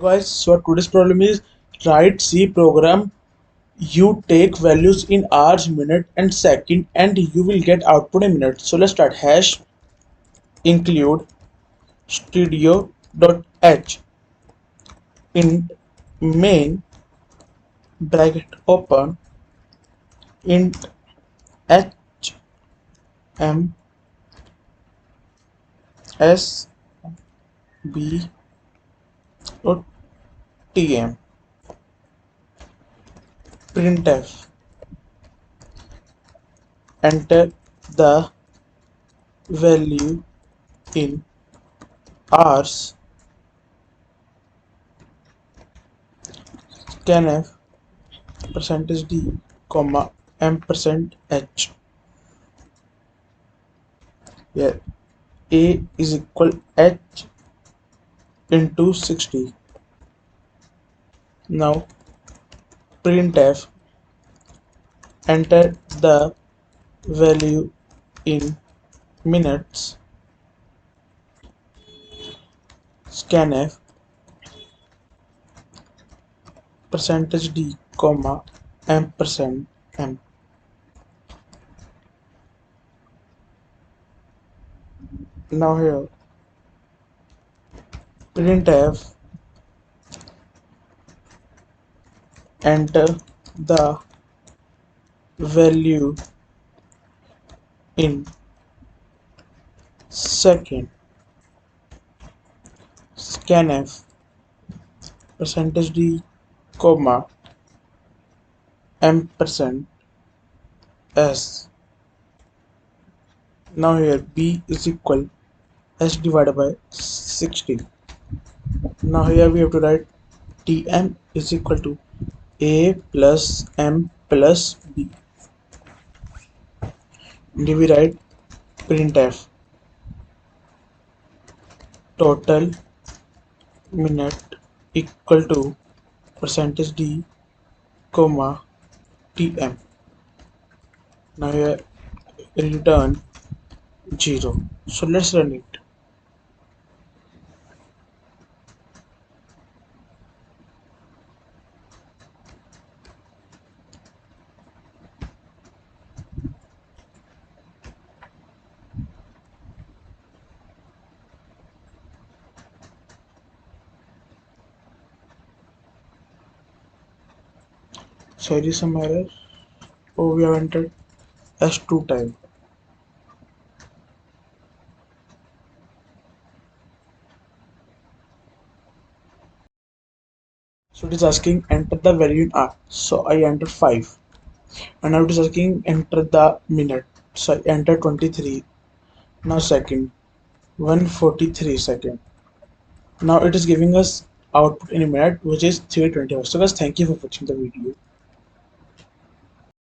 Guys, so today's problem is write C program. You take values in hours, minute, and second, and you will get output in minutes. So let's start. Hash include studio.h int main bracket open int h m s b dot tm printf enter the value in hours scanf percentage d comma ampersand h. Yeah, a is equal h into 60. Now printf enter the value in minutes scanf percentage d comma ampersand m. Now here printf enter the value in second scanf percentage d comma ampersand s. Now here b is equal s divided by 60. Now here we have to write tm is equal to a plus m plus b. Then we write printf total minute equal to percentage d comma tm. Now here return 0. So let's run it. Sorry, some error. Oh, we have entered s2 time. So it is asking enter the value in r. So I enter 5. And now it is asking enter the minute. So I enter 23. Now second 143 second. Now it is giving us output in a minute, which is 321. So guys, thank you for watching the video.